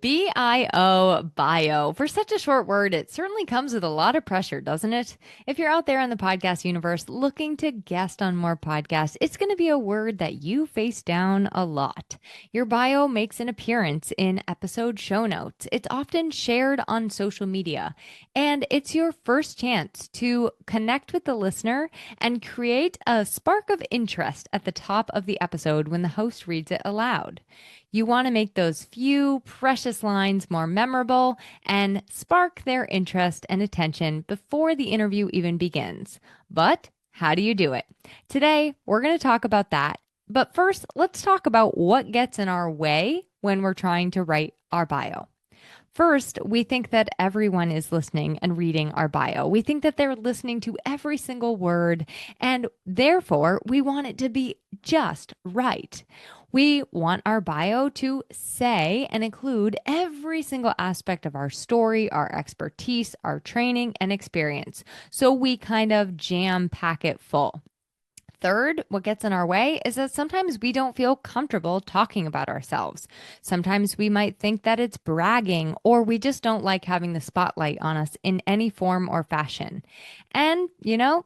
BIO, bio. For such a short word, it certainly comes with a lot of pressure, doesn't it? If you're out there in the podcast universe looking to guest on more podcasts, it's going to be a word that you face down a lot. Your bio makes an appearance in episode show notes. It's often shared on social media, and it's your first chance to connect with the listener and create a spark of interest at the top of the episode when the host reads it aloud. You want to make those few precious lines more memorable and spark their interest and attention before the interview even begins. But how do you do it? Today, we're going to talk about that. But first, let's talk about what gets in our way when we're trying to write our bio. First, we think that everyone is listening and reading our bio. We think that they're listening to every single word, and therefore we want it to be just right. We want our bio to say and include every single aspect of our story, our expertise, our training, and experience. So we kind of jam pack it full. Third, what gets in our way is that sometimes we don't feel comfortable talking about ourselves. Sometimes we might think that it's bragging, or we just don't like having the spotlight on us in any form or fashion. And,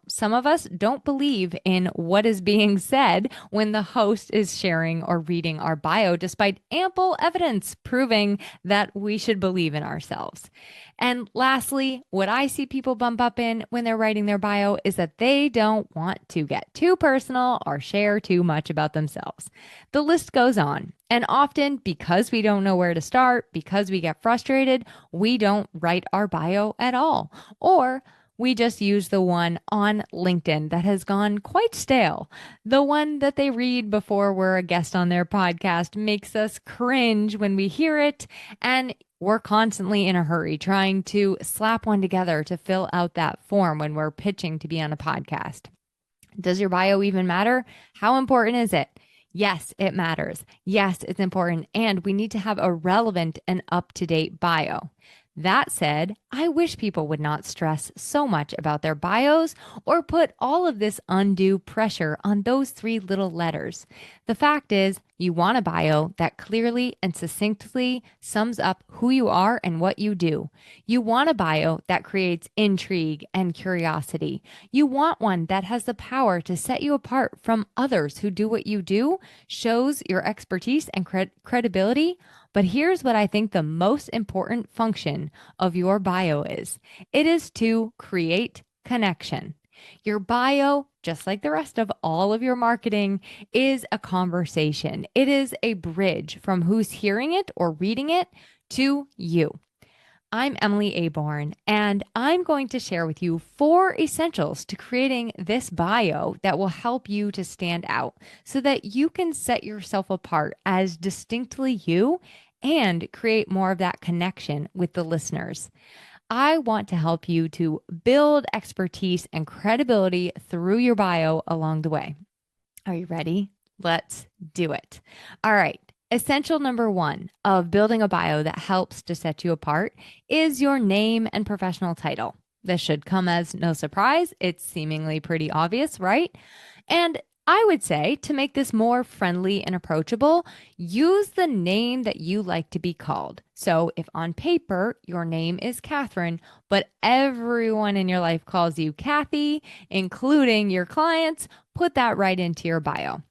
some of us don't believe in what is being said when the host is sharing or reading our bio, despite ample evidence proving that we should believe in ourselves. And lastly, what I see people bump up in when they're writing their bio is that they don't want to get too personal or share too much about themselves. The list goes on. And often, because we don't know where to start, because we get frustrated, we don't write our bio at all. Or we just use the one on LinkedIn that has gone quite stale. The one that they read before we're a guest on their podcast makes us cringe when we hear it, and we're constantly in a hurry trying to slap one together to fill out that form when we're pitching to be on a podcast. Does your bio even matter? How important is it? Yes, it matters. Yes, it's important. And we need to have a relevant and up-to-date bio. That said, I wish people would not stress so much about their bios or put all of this undue pressure on those three little letters. The fact is, you want a bio that clearly and succinctly sums up who you are and what you do. You want a bio that creates intrigue and curiosity. You want one that has the power to set you apart from others who do what you do, shows your expertise and credibility. But here's what I think the most important function of your bio is. It is to create connection. Your bio, just like the rest of all of your marketing, is a conversation. It is a bridge from who's hearing it or reading it to you. I'm Emily Aborn, and I'm going to share with you 4 essentials to creating this bio that will help you to stand out so that you can set yourself apart as distinctly you and create more of that connection with the listeners. I want to help you to build expertise and credibility through your bio along the way. Are you ready? Let's do it. All right. Essential number 1 of building a bio that helps to set you apart is your name and professional title. This should come as no surprise. It's seemingly pretty obvious, right? And I would say to make this more friendly and approachable, use the name that you like to be called. So if on paper your name is Catherine, but everyone in your life calls you Kathy, including your clients, put that right into your bio.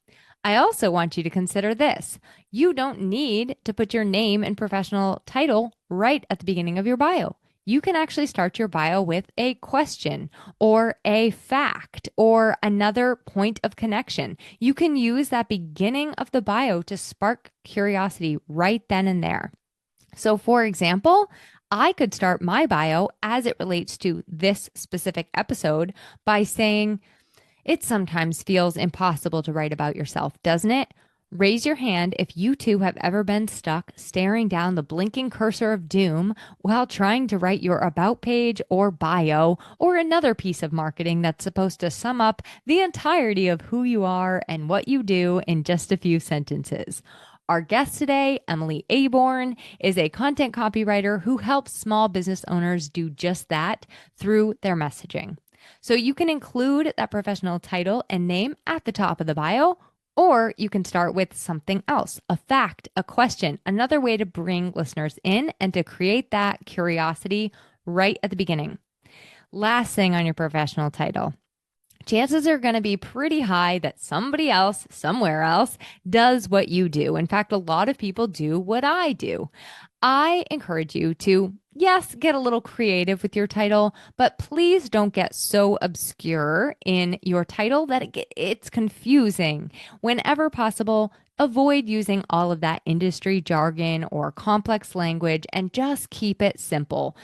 I also want you to consider this. You don't need to put your name and professional title right at the beginning of your bio. You can actually start your bio with a question or a fact or another point of connection. You can use that beginning of the bio to spark curiosity right then and there. So, for example, I could start my bio as it relates to this specific episode by saying, "It sometimes feels impossible to write about yourself, doesn't it? Raise your hand if you too have ever been stuck staring down the blinking cursor of doom while trying to write your about page or bio or another piece of marketing that's supposed to sum up the entirety of who you are and what you do in just a few sentences." Our guest today, Emily Aborn, is a content copywriter who helps small business owners do just that through their messaging. So you can include that professional title and name at the top of the bio, Or you can start with something else, a fact, a question, another way to bring listeners in and to create that curiosity right at the beginning. Last thing on your professional title. Chances are going to be pretty high that somebody else, somewhere else, does what you do. In fact, a lot of people do what I do. I encourage you to, yes, get a little creative with your title, but please don't get so obscure in your title that it's confusing. Whenever possible, avoid using all of that industry jargon or complex language and just keep it simple.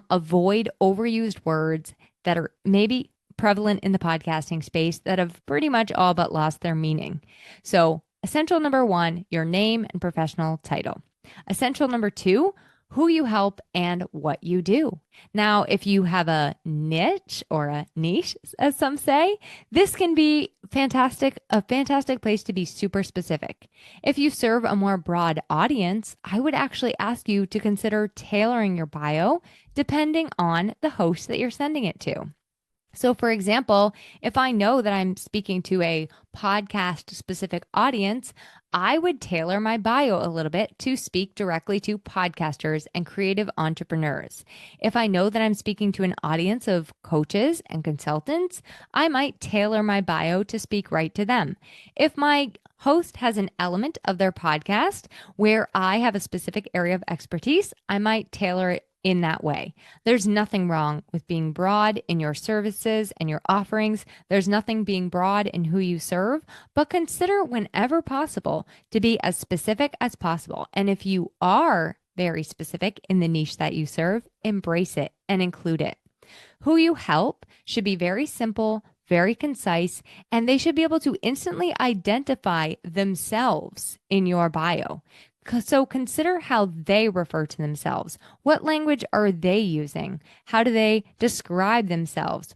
Avoid overused words that are maybe prevalent in the podcasting space that have pretty much all but lost their meaning. So, essential number one, your name and professional title. Essential number two, who you help and what you do. Now, if you have a niche or a niche, as some say, this can be a fantastic place to be super specific. If you serve a more broad audience, I would actually ask you to consider tailoring your bio depending on the host that you're sending it to. So, for example, if I know that I'm speaking to a podcast specific audience, I would tailor my bio a little bit to speak directly to podcasters and creative entrepreneurs. If I know that I'm speaking to an audience of coaches and consultants, I might tailor my bio to speak right to them. If my host has an element of their podcast where I have a specific area of expertise, I might tailor it in that way. There's nothing wrong with being broad in your services and your offerings. There's nothing being broad in who you serve, but consider whenever possible to be as specific as possible. And if you are very specific in the niche that you serve, embrace it and include it. Who you help should be very simple, very concise, and they should be able to instantly identify themselves in your bio. So consider how they refer to themselves. What language are they using? How do they describe themselves?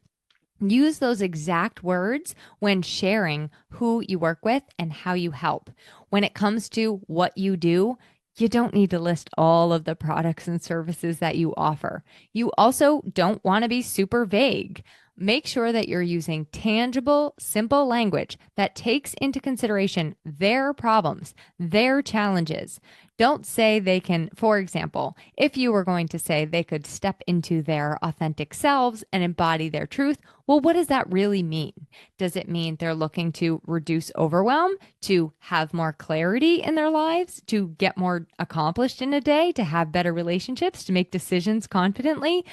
Use those exact words when sharing who you work with and how you help. When it comes to what you do, you don't need to list all of the products and services that you offer. You also don't want to be super vague. Make sure that you're using tangible, simple language that takes into consideration their problems, their challenges. Don't say they can, for example, if you were going to say they could step into their authentic selves and embody their truth, well, what does that really mean? Does it mean they're looking to reduce overwhelm, to have more clarity in their lives, to get more accomplished in a day, to have better relationships, to make decisions confidently?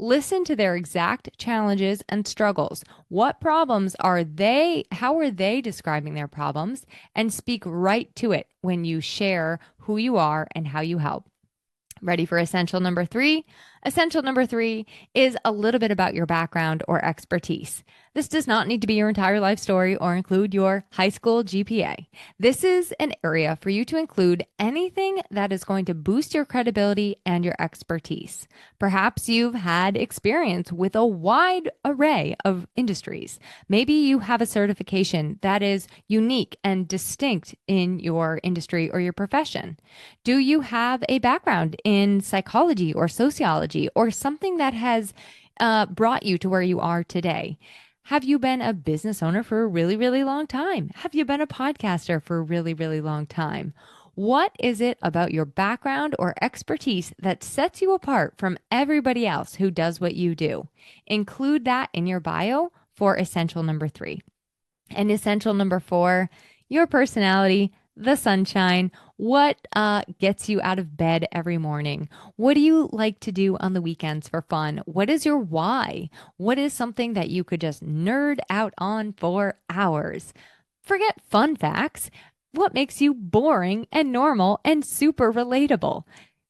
Listen to their exact challenges and struggles. What problems are they? How are they describing their problems? And speak right to it when you share who you are and how you help. Ready for essential number three? Essential number three is a little bit about your background or expertise. This does not need to be your entire life story or include your high school GPA. This is an area for you to include anything that is going to boost your credibility and your expertise. Perhaps you've had experience with a wide array of industries. Maybe you have a certification that is unique and distinct in your industry or your profession. Do you have a background in psychology or sociology or something that has brought you to where you are today? Have you been a business owner for a really, really long time? Have you been a podcaster for a really, really long time? What is it about your background or expertise that sets you apart from everybody else who does what you do? Include that in your bio for essential number three. And essential number four, your personality, the sunshine. What gets you out of bed every morning? What do you like to do on the weekends for fun? What is your why? What is something that you could just nerd out on for hours? Forget fun facts. What makes you boring and normal and super relatable?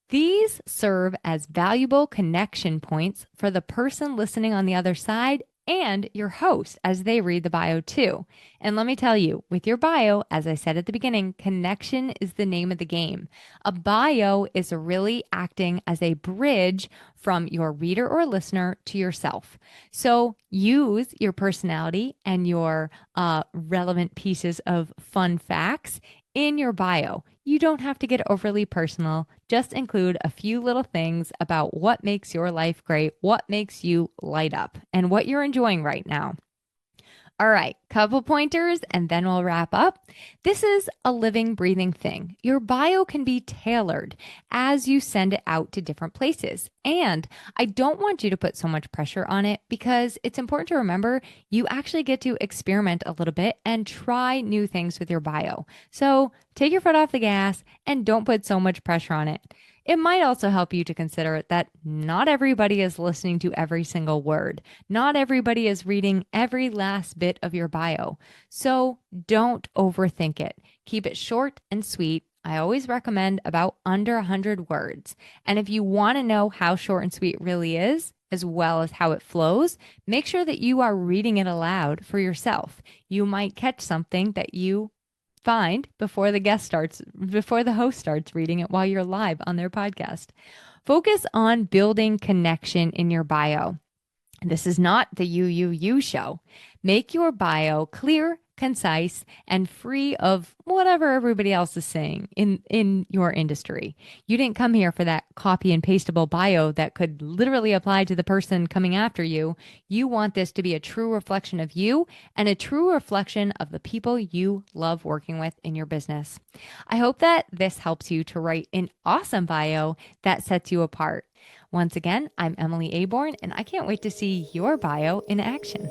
These serve as valuable connection points for the person listening on the other side and your host as they read the bio too. And let me tell you, with your bio, as I said at the beginning, connection is the name of the game. A bio is really acting as a bridge from your reader or listener to yourself. So use your personality and your relevant pieces of fun facts in your bio. You don't have to get overly personal. Just include a few little things about what makes your life great, what makes you light up, and what you're enjoying right now. All right, couple pointers and then we'll wrap up. This is a living, breathing thing. Your bio can be tailored as you send it out to different places. And I don't want you to put so much pressure on it because it's important to remember you actually get to experiment a little bit and try new things with your bio. So take your foot off the gas and don't put so much pressure on it. It might also help you to consider that not everybody is listening to every single word. Not everybody is reading every last bit of your bio. So don't overthink it. Keep it short and sweet. I always recommend about under 100 words. And if you want to know how short and sweet really is, as well as how it flows, make sure that you are reading it aloud for yourself. You might catch something that you find before the host starts reading it while you're live on their podcast. Focus on building connection in your bio. This is not the you show. Make your bio clear, concise, and free of whatever everybody else is saying in your industry. You didn't come here for that copy and pastable bio that could literally apply to the person coming after you. You want this to be a true reflection of you and a true reflection of the people you love working with in your business. I hope that this helps you to write an awesome bio that sets you apart. Once again, I'm Emily Aborn, and I can't wait to see your bio in action.